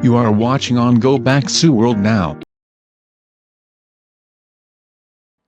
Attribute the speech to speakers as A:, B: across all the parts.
A: You are watching on Go Back Su World now.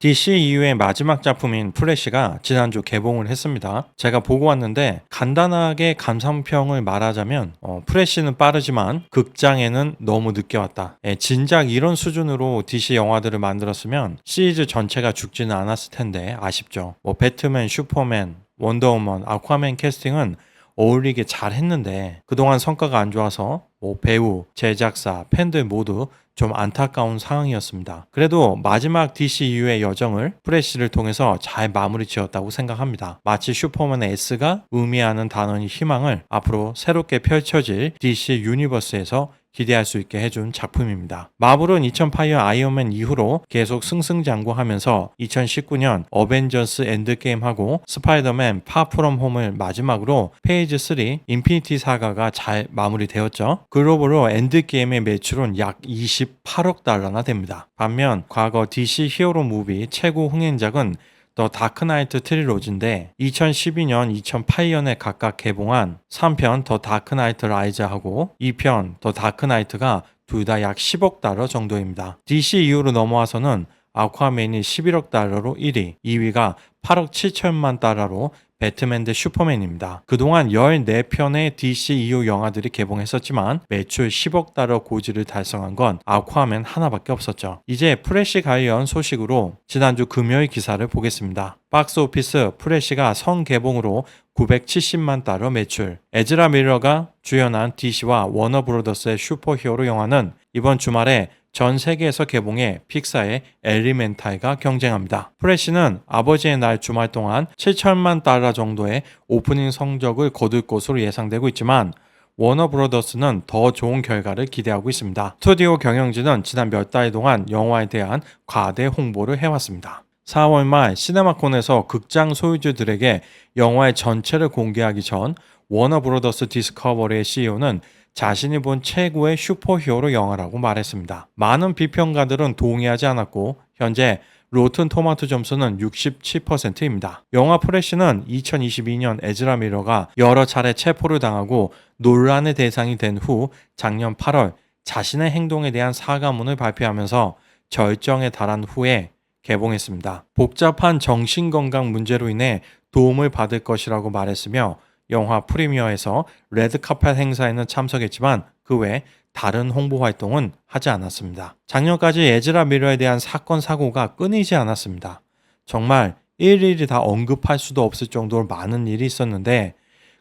B: DC EU의 마지막 작품인 플래시가 지난주 개봉을 했습니다. 제가 보고 왔는데 간단하게 감상평을 말하자면 플래시는 빠르지만 극장에는 너무 늦게 왔다. 진작 이런 수준으로 DC 영화들을 만들었으면 시리즈 전체가 죽지는 않았을 텐데 아쉽죠. 배트맨, 슈퍼맨, 원더우먼, 아쿠아맨 캐스팅은 어울리게 잘 했는데 그동안 성과가 안 좋아서 배우, 제작사, 팬들 모두 좀 안타까운 상황이었습니다. 그래도 마지막 DCU의 여정을 플래시를 통해서 잘 마무리 지었다고 생각합니다. 마치 슈퍼맨의 S가 의미하는 단어인 희망을 앞으로 새롭게 펼쳐질 DC 유니버스에서 기대할 수 있게 해준 작품입니다. 마블은 2008년 아이언맨 이후로 계속 승승장구하면서 2019년 어벤져스 엔드게임하고 스파이더맨 파프롬 홈을 마지막으로 페이지 3 인피니티 사가가 잘 마무리되었죠. 글로벌로 엔드게임의 매출은 약 28억 달러나 됩니다. 반면 과거 DC 히어로 무비 최고 흥행작은 더 다크나이트 트릴로지인데 2012년, 2008년에 각각 개봉한 3편 더 다크나이트 라이즈하고 2편 더 다크나이트가 둘 다 약 10억 달러 정도입니다. DC 이후로 넘어와서는 아쿠아맨이 11억 달러로 1위, 2위가 8억 7천만 달러로 배트맨 대 슈퍼맨입니다. 그동안 14편의 DC EU 영화들이 개봉했었지만 매출 10억 달러 고지를 달성한 건 아쿠아맨 하나밖에 없었죠. 이제 플래시 관련 소식으로 지난주 금요일 기사를 보겠습니다. 박스 오피스 플래시가 선개봉으로 970만 달러 매출. 에즈라 밀러가 주연한 DC와 워너브로더스의 슈퍼히어로 영화는 이번 주말에 전 세계에서 개봉해 픽사의 엘리멘탈과 경쟁합니다. 플래시는 아버지의 날 주말 동안 7천만 달러 정도의 오프닝 성적을 거둘 것으로 예상되고 있지만 워너브로더스는 더 좋은 결과를 기대하고 있습니다. 스튜디오 경영진은 지난 몇 달 동안 영화에 대한 과대 홍보를 해왔습니다. 4월 말 시네마콘에서 극장 소유주들에게 영화의 전체를 공개하기 전 워너브로더스 디스커버리의 CEO는 자신이 본 최고의 슈퍼히어로 영화라고 말했습니다. 많은 비평가들은 동의하지 않았고 현재 로튼 토마토 점수는 67%입니다. 영화 플래시는 2022년 에즈라 밀러가 여러 차례 체포를 당하고 논란의 대상이 된 후 작년 8월 자신의 행동에 대한 사과문을 발표하면서 절정에 달한 후에 개봉했습니다. 복잡한 정신건강 문제로 인해 도움을 받을 것이라고 말했으며 영화 프리미어에서 레드카펫 행사에는 참석했지만 그 외 다른 홍보 활동은 하지 않았습니다. 작년까지 에즈라 밀러에 대한 사건 사고가 끊이지 않았습니다. 정말 일일이 다 언급할 수도 없을 정도로 많은 일이 있었는데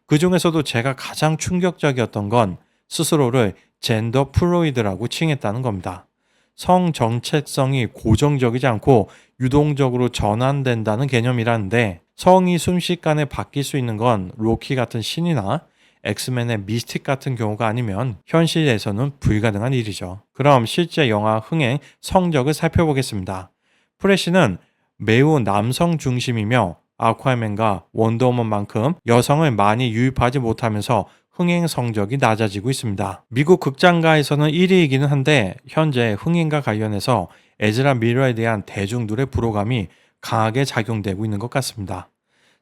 B: 그 중에서도 제가 가장 충격적이었던 건 스스로를 젠더 플루이드라고 칭했다는 겁니다. 성 정체성이 고정적이지 않고 유동적으로 전환된다는 개념이라는데 성이 순식간에 바뀔 수 있는 건 로키 같은 신이나 엑스맨의 미스틱 같은 경우가 아니면 현실에서는 불가능한 일이죠. 그럼 실제 영화 흥행 성적을 살펴보겠습니다. 플래시는 매우 남성 중심이며 아쿠아맨과 원더우먼만큼 여성을 많이 유입하지 못하면서 흥행 성적이 낮아지고 있습니다. 미국 극장가에서는 1위이기는 한데 현재 흥행과 관련해서 에즈라 밀러에 대한 대중들의 불호감이 강하게 작용되고 있는 것 같습니다.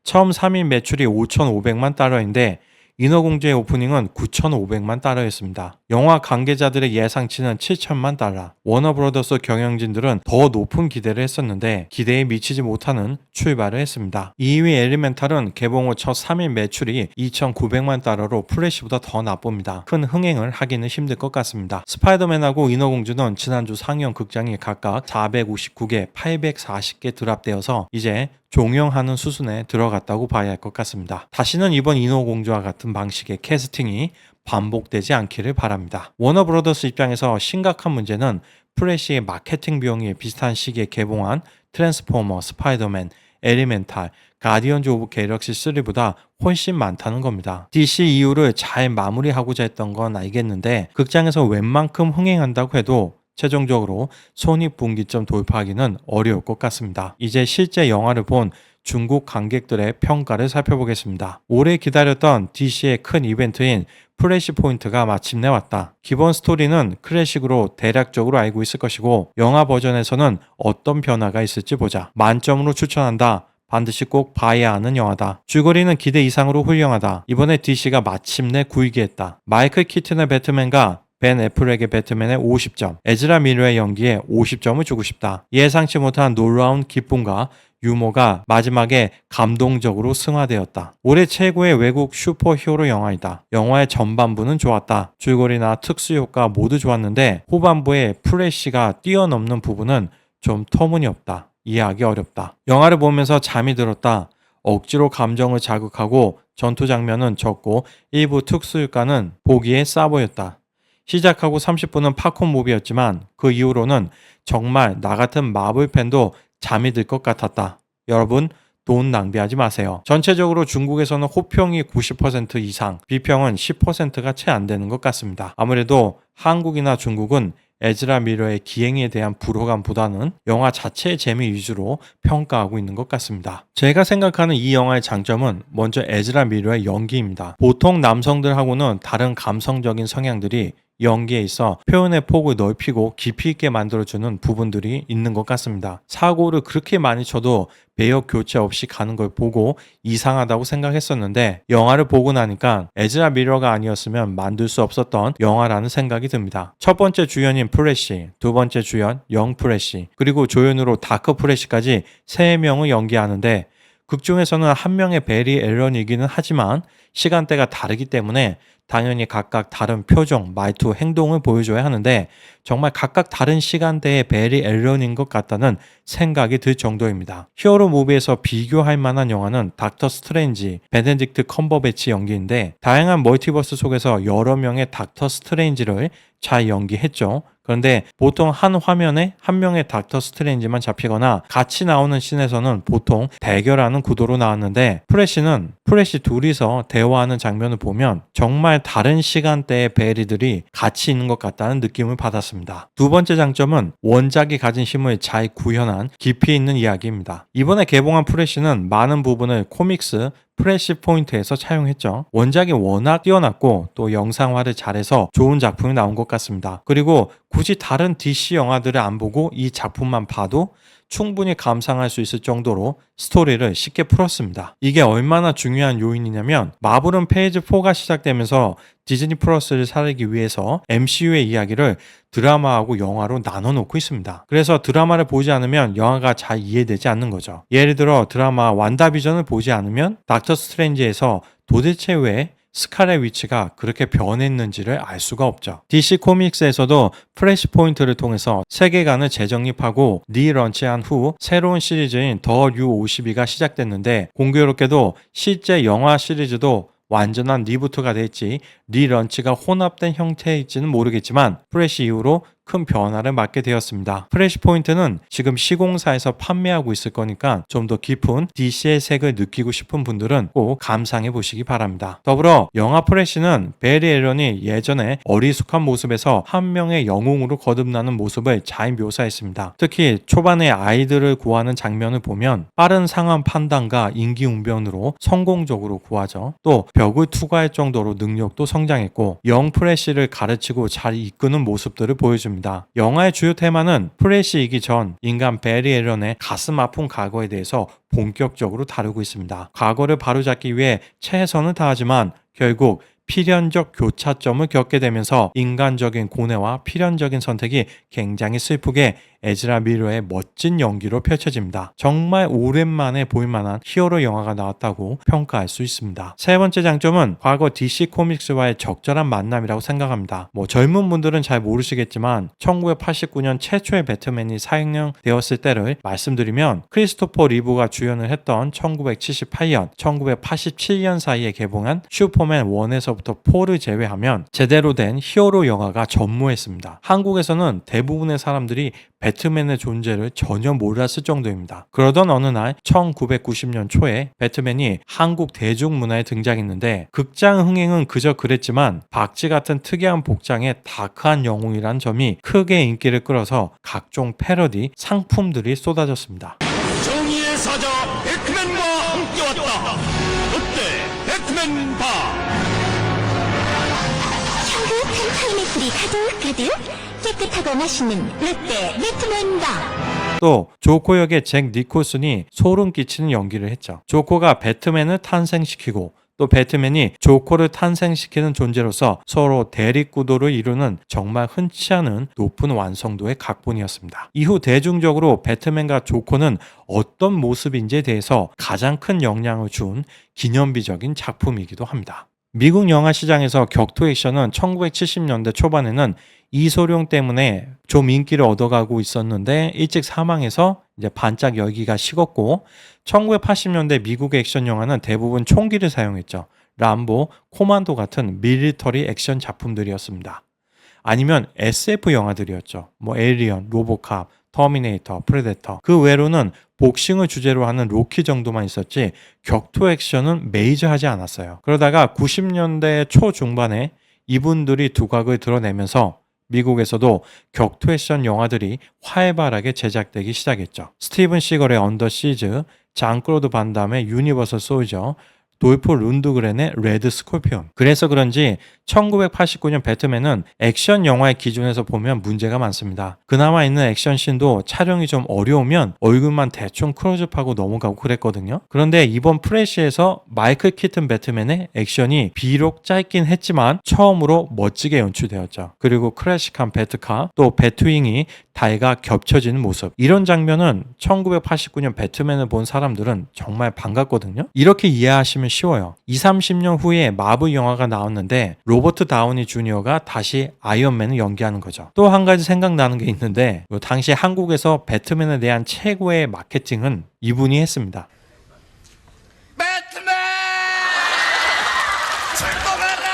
B: 처음 3일 매출이 5,500만 달러인데 인어공주의 오프닝은 9,500만 달러였습니다. 영화 관계자들의 예상치는 7천만 달러. 워너브로더스 경영진들은 더 높은 기대를 했었는데 기대에 미치지 못하는 출발을 했습니다. 2위 엘리멘탈은 개봉 후 첫 3일 매출이 2,900만 달러로 플래시보다 더 나쁩니다. 큰 흥행을 하기는 힘들 것 같습니다. 스파이더맨하고 인어공주는 지난주 상영 극장이 각각 459개, 840개 드랍되어서 이제 종영하는 수순에 들어갔다고 봐야 할 것 같습니다. 다시는 이번 인어공주와 같은 방식의 캐스팅이 반복되지 않기를 바랍니다. 워너브로더스 입장에서 심각한 문제는 플래시의 마케팅 비용이 비슷한 시기에 개봉한 트랜스포머, 스파이더맨, 엘리멘탈, 가디언즈 오브 갤럭시 3보다 훨씬 많다는 겁니다. DC 이후를 잘 마무리하고자 했던 건 알겠는데 극장에서 웬만큼 흥행한다고 해도 최종적으로 손익분기점 돌파하기는 어려울 것 같습니다. 이제 실제 영화를 본 중국 관객들의 평가를 살펴보겠습니다. 오래 기다렸던 DC의 큰 이벤트인 플래시 포인트가 마침내 왔다. 기본 스토리는 클래식으로 대략적으로 알고 있을 것이고 영화 버전에서는 어떤 변화가 있을지 보자. 만점으로 추천한다. 반드시 꼭 봐야 하는 영화다. 줄거리는 기대 이상으로 훌륭하다. 이번에 DC가 마침내 구이기했다. 마이클 키튼의 배트맨과 벤 애플렉의 배트맨에 50점, 에즈라 밀러의 연기에 50점을 주고 싶다. 예상치 못한 놀라운 기쁨과 유머가 마지막에 감동적으로 승화되었다. 올해 최고의 외국 슈퍼히어로 영화이다. 영화의 전반부는 좋았다. 줄거리나 특수효과 모두 좋았는데 후반부에 플래시가 뛰어넘는 부분은 좀 터무니없다. 이해하기 어렵다. 영화를 보면서 잠이 들었다. 억지로 감정을 자극하고 전투 장면은 적고 일부 특수효과는 보기에 싸 보였다. 시작하고 30분은 팝콘 무비였지만 그 이후로는 정말 나 같은 마블 팬도 잠이 들 것 같았다. 여러분, 돈 낭비하지 마세요. 전체적으로 중국에서는 호평이 90% 이상, 비평은 10%가 채 안 되는 것 같습니다. 아무래도 한국이나 중국은 에즈라 밀러의 기행에 대한 불호감보다는 영화 자체의 재미 위주로 평가하고 있는 것 같습니다. 제가 생각하는 이 영화의 장점은 먼저 에즈라 밀러의 연기입니다. 보통 남성들하고는 다른 감성적인 성향들이 연기에 있어 표현의 폭을 넓히고 깊이 있게 만들어주는 부분들이 있는 것 같습니다. 사고를 그렇게 많이 쳐도 배역 교체 없이 가는 걸 보고 이상하다고 생각했었는데 영화를 보고 나니까 에즈라 밀러가 아니었으면 만들 수 없었던 영화라는 생각이 듭니다. 첫 번째 주연인 플래시, 두 번째 주연 영 플래시, 그리고 조연으로 다크 플래시까지 3명을 연기하는데 극중에서는 한 명의 베리 앨런이기는 하지만 시간대가 다르기 때문에 당연히 각각 다른 표정, 말투, 행동을 보여줘야 하는데 정말 각각 다른 시간대의 베리 앨런인 것 같다는 생각이 들 정도입니다. 히어로 무비에서 비교할 만한 영화는 닥터 스트레인지, 베네딕트 컴버배치 연기인데 다양한 멀티버스 속에서 여러 명의 닥터 스트레인지를 잘 연기했죠. 그런데 보통 한 화면에 한 명의 닥터 스트레인지만 잡히거나 같이 나오는 씬에서는 보통 대결하는 구도로 나왔는데 플래시 둘이서 대화하는 장면을 보면 정말 다른 시간대의 베리들이 같이 있는 것 같다는 느낌을 받았습니다. 두 번째 장점은 원작이 가진 힘을 잘 구현한 깊이 있는 이야기입니다. 이번에 개봉한 플래시는 많은 부분을 코믹스 플래시 포인트에서 차용했죠. 원작이 워낙 뛰어났고 또 영상화를 잘해서 좋은 작품이 나온 것 같습니다. 그리고 굳이 다른 DC 영화들을 안 보고 이 작품만 봐도 충분히 감상할 수 있을 정도로 스토리를 쉽게 풀었습니다. 이게 얼마나 중요한 요인이냐면 마블은 페이지 4가 시작되면서 디즈니 플러스를 살리기 위해서 MCU의 이야기를 드라마하고 영화로 나눠 놓고 있습니다. 그래서 드라마를 보지 않으면 영화가 잘 이해되지 않는 거죠. 예를 들어 드라마 완다비전을 보지 않으면 닥터 스트레인지에서 도대체 왜 스칼렛 위치가 그렇게 변했는지를 알 수가 없죠. DC 코믹스에서도 플래시 포인트를 통해서 세계관을 재정립하고 리런치한 후 새로운 시리즈인 더 U52가 시작됐는데 공교롭게도 실제 영화 시리즈도 완전한 리부트가 될지 리런치가 혼합된 형태일지는 모르겠지만 플래시 이후로 큰 변화를 맞게 되었습니다. 플래시 포인트는 지금 시공사에서 판매하고 있을 거니까 좀 더 깊은 DC의 색을 느끼고 싶은 분들은 꼭 감상해 보시기 바랍니다. 더불어 영화 플래시는 베리 앨런이 예전에 어리숙한 모습에서 한 명의 영웅으로 거듭나는 모습을 잘 묘사했습니다. 특히 초반에 아이들을 구하는 장면을 보면 빠른 상황 판단과 임기응변으로 성공적으로 구하죠. 또 벽을 투과할 정도로 능력도 성장했고 영 플래시를 가르치고 잘 이끄는 모습들을 보여줍니다. 영화의 주요 테마는 플래시이기 전 인간 베리 앨런의 가슴 아픈 과거에 대해서 본격적으로 다루고 있습니다. 과거를 바로잡기 위해 최선을 다하지만 결국 필연적 교차점을 겪게 되면서 인간적인 고뇌와 필연적인 선택이 굉장히 슬프게 에즈라 밀러의 멋진 연기로 펼쳐집니다. 정말 오랜만에 볼만한 히어로 영화가 나왔다고 평가할 수 있습니다. 세 번째 장점은 과거 DC 코믹스와의 적절한 만남이라고 생각합니다. 젊은 분들은 잘 모르시겠지만 1989년 최초의 배트맨이 상영되었을 때를 말씀드리면 크리스토퍼 리브가 주연을 했던 1978년, 1987년 사이에 개봉한 슈퍼맨 1에서부터 4를 제외하면 제대로 된 히어로 영화가 전무했습니다. 한국에서는 대부분의 사람들이 배트맨의 존재를 전혀 몰랐을 정도입니다. 그러던 어느 날 1990년 초에 배트맨이 한국 대중문화에 등장했는데 극장 흥행은 그저 그랬지만 박쥐 같은 특이한 복장의 다크한 영웅이란 점이 크게 인기를 끌어서 각종 패러디 상품들이 쏟아졌습니다.
C: 정의의 사자 배트맨과 함께 왔다. 어때? 배트맨 봐.
D: 향긋한 파인애플이 가득가득 깨끗하고 맛있는 롯데 배트맨 바.
B: 또 조코 역의 잭 니콜슨이 소름 끼치는 연기를 했죠. 조코가 배트맨을 탄생시키고 또 배트맨이 조커를 탄생시키는 존재로서 서로 대립구도를 이루는 정말 흔치 않은 높은 완성도의 각본이었습니다. 이후 대중적으로 배트맨과 조커는 어떤 모습인지에 대해서 가장 큰 영향을 준 기념비적인 작품이기도 합니다. 미국 영화 시장에서 격투 액션은 1970년대 초반에는 이소룡 때문에 좀 인기를 얻어가고 있었는데 일찍 사망해서 이제 반짝 열기가 식었고, 1980년대 미국의 액션 영화는 대부분 총기를 사용했죠. 람보, 코만도 같은 밀리터리 액션 작품들이었습니다. 아니면 SF 영화들이었죠. 에일리언, 로보캅, 터미네이터, 프레데터. 그 외로는 복싱을 주제로 하는 로키 정도만 있었지 격투 액션은 메이저하지 않았어요. 그러다가 90년대 초중반에 이분들이 두각을 드러내면서 미국에서도 격투 액션 영화들이 활발하게 제작되기 시작했죠. 스티븐 시걸의 언더 시즈, 장클로드 반담의 유니버설 소이저, 돌프 룬드그렌의 레드 스콜피온. 그래서 그런지 1989년 배트맨은 액션 영화의 기준에서 보면 문제가 많습니다. 그나마 있는 액션씬도 촬영이 좀 어려우면 얼굴만 대충 클로즈업하고 넘어가고 그랬거든요. 그런데 이번 프레시에서 마이클 키튼 배트맨의 액션이 비록 짧긴 했지만 처음으로 멋지게 연출되었죠. 그리고 클래식한 배트카, 또 배트윙이 달가 겹쳐지는 모습. 이런 장면은 1989년 배트맨을 본 사람들은 정말 반갑거든요. 이렇게 이해하시면 쉬워요. 20-30년 후에 마블 영화가 나왔는데 로버트 다우니 주니어가 다시 아이언맨을 연기하는 거죠. 또 한 가지 생각나는 게 있는데 당시 한국에서 배트맨에 대한 최고의 마케팅은 이분이 했습니다.
C: 배트맨! 출동하라!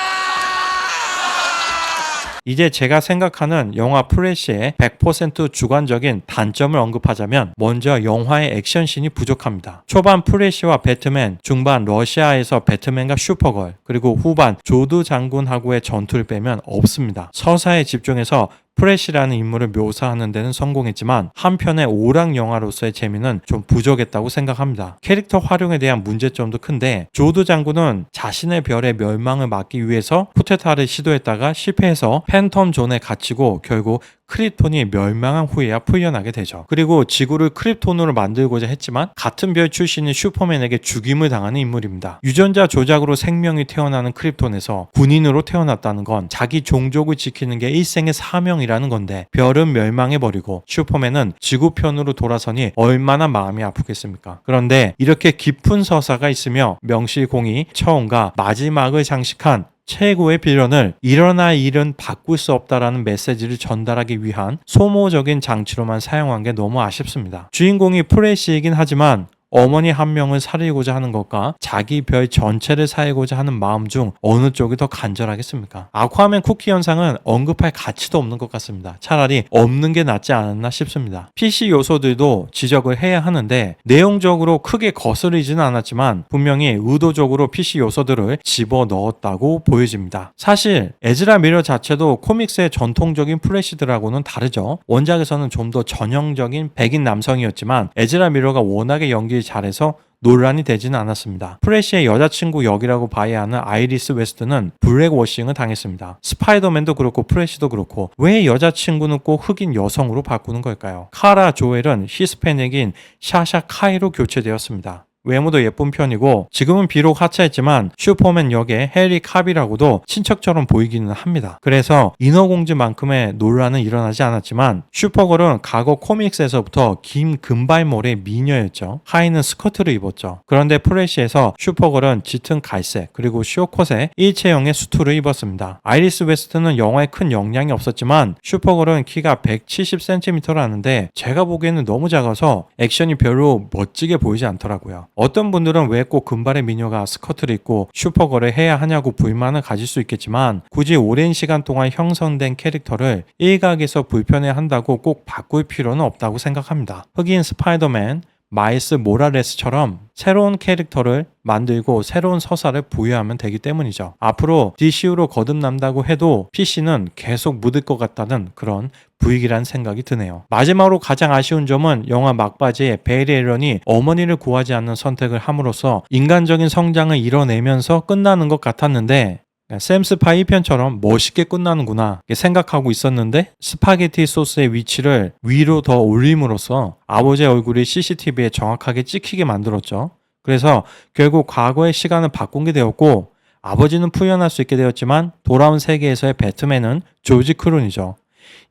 B: 이제 제가 생각하는 영화 플래시의 100% 주관적인 단점을 언급하자면 먼저 영화의 액션씬이 부족합니다. 초반 플래시와 배트맨, 중반 러시아에서 배트맨과 슈퍼걸, 그리고 후반 조드 장군하고의 전투를 빼면 없습니다. 서사에 집중해서 프레시라는 인물을 묘사하는 데는 성공했지만 한편의 오락 영화로서의 재미는 좀 부족했다고 생각합니다. 캐릭터 활용에 대한 문제점도 큰데 조드 장군은 자신의 별의 멸망을 막기 위해서 쿠데타를 시도했다가 실패해서 팬텀 존에 갇히고 결국 크립톤이 멸망한 후에야 풀려나게 되죠. 그리고 지구를 크립톤으로 만들고자 했지만 같은 별 출신인 슈퍼맨에게 죽임을 당하는 인물입니다. 유전자 조작으로 생명이 태어나는 크립톤에서 군인으로 태어났다는 건 자기 종족을 지키는 게 일생의 사명이라는 건데 별은 멸망해버리고 슈퍼맨은 지구편으로 돌아서니 얼마나 마음이 아프겠습니까? 그런데 이렇게 깊은 서사가 있으며 명실공히 처음과 마지막을 장식한 최고의 빌런을 일어날 일은 바꿀 수 없다라는 메시지를 전달하기 위한 소모적인 장치로만 사용한 게 너무 아쉽습니다. 주인공이 프레시이긴 하지만 어머니 한 명을 살리고자 하는 것과 자기 별 전체를 살리고자 하는 마음 중 어느 쪽이 더 간절하겠습니까? 아쿠아맨 쿠키 현상은 언급할 가치도 없는 것 같습니다. 차라리 없는 게 낫지 않았나 싶습니다. PC 요소들도 지적을 해야 하는데 내용적으로 크게 거스르지는 않았지만 분명히 의도적으로 PC 요소들을 집어넣었다고 보여집니다. 사실 에즈라 미러 자체도 코믹스의 전통적인 플래시들하고는 다르죠. 원작에서는 좀 더 전형적인 백인 남성이었지만 에즈라 미러가 워낙에 연기 잘해서 논란이 되지는 않았습니다. 프레시의 여자친구 역이라고 봐야 하는 아이리스 웨스트는 블랙워싱을 당했습니다. 스파이더맨도 그렇고 프레시도 그렇고 왜 여자친구는 꼭 흑인 여성으로 바꾸는 걸까요? 카라 조엘은 히스패닉인 샤샤 카이로 교체되었습니다. 외모도 예쁜 편이고 지금은 비록 하차했지만 슈퍼맨 역의 해리 카비라고도 친척처럼 보이기는 합니다. 그래서 인어공주만큼의 논란은 일어나지 않았지만 슈퍼걸은 과거 코믹스에서부터 긴 금발머리의 미녀였죠. 하의는 스커트를 입었죠. 그런데 프레시에서 슈퍼걸은 짙은 갈색 그리고 쇼컷에 일체형의 수트를 입었습니다. 아이리스 웨스트는 영화에 큰 영향이 없었지만 슈퍼걸은 키가 170cm라는데 제가 보기에는 너무 작아서 액션이 별로 멋지게 보이지 않더라고요. 어떤 분들은 왜 꼭 금발의 미녀가 스커트를 입고 슈퍼걸을 해야 하냐고 불만을 가질 수 있겠지만 굳이 오랜 시간 동안 형성된 캐릭터를 일각에서 불편해한다고 꼭 바꿀 필요는 없다고 생각합니다. 흑인 스파이더맨, 마일스 모라레스처럼 새로운 캐릭터를 만들고 새로운 서사를 부여하면 되기 때문이죠. 앞으로 DCU로 거듭난다고 해도 PC는 계속 묻을 것 같다는 그런 불길한 생각이 드네요. 마지막으로 가장 아쉬운 점은 영화 막바지에 베리 앨런이 어머니를 구하지 않는 선택을 함으로써 인간적인 성장을 이뤄내면서 끝나는 것 같았는데 샘 스파 1편처럼 멋있게 끝나는구나 생각하고 있었는데 스파게티 소스의 위치를 위로 더 올림으로써 아버지의 얼굴이 CCTV에 정확하게 찍히게 만들었죠. 그래서 결국 과거의 시간을 바꾼 게 되었고 아버지는 풀려날 수 있게 되었지만 돌아온 세계에서의 배트맨은 조지 클루니죠.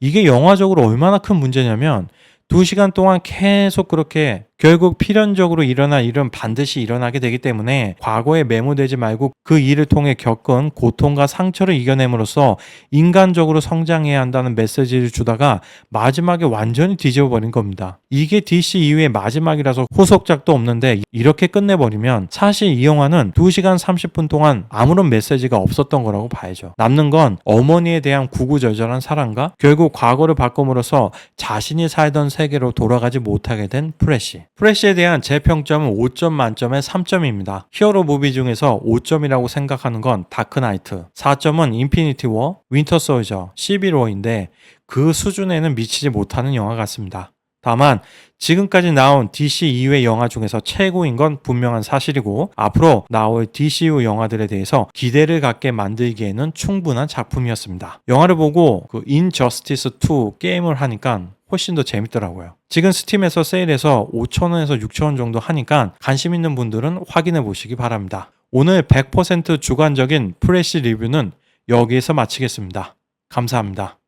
B: 이게 영화적으로 얼마나 큰 문제냐면 2시간 동안 계속 그렇게 결국 필연적으로 일어날 일은 반드시 일어나게 되기 때문에 과거에 매몰되지 말고 그 일을 통해 겪은 고통과 상처를 이겨냄으로써 인간적으로 성장해야 한다는 메시지를 주다가 마지막에 완전히 뒤집어버린 겁니다. 이게 DC 이후의 마지막이라서 후속작도 없는데 이렇게 끝내버리면 사실 이 영화는 2시간 30분 동안 아무런 메시지가 없었던 거라고 봐야죠. 남는 건 어머니에 대한 구구절절한 사랑과 결국 과거를 바꿈으로써 자신이 살던 세계로 돌아가지 못하게 된 플래시. 플래시에 대한 제 평점은 5점 만점에 3점입니다. 히어로 무비 중에서 5점이라고 생각하는 건 다크나이트, 4점은 인피니티 워, 윈터 솔저, 시빌워인데 그 수준에는 미치지 못하는 영화 같습니다. 다만 지금까지 나온 DC 이후의 영화 중에서 최고인 건 분명한 사실이고 앞으로 나올 DCU 영화들에 대해서 기대를 갖게 만들기에는 충분한 작품이었습니다. 영화를 보고 그 인저스티스 2 게임을 하니까 훨씬 더 재밌더라고요. 지금 스팀에서 세일해서 5,000원에서 6,000원 정도 하니까 관심 있는 분들은 확인해 보시기 바랍니다. 오늘 100% 주관적인 플래시 리뷰는 여기에서 마치겠습니다. 감사합니다.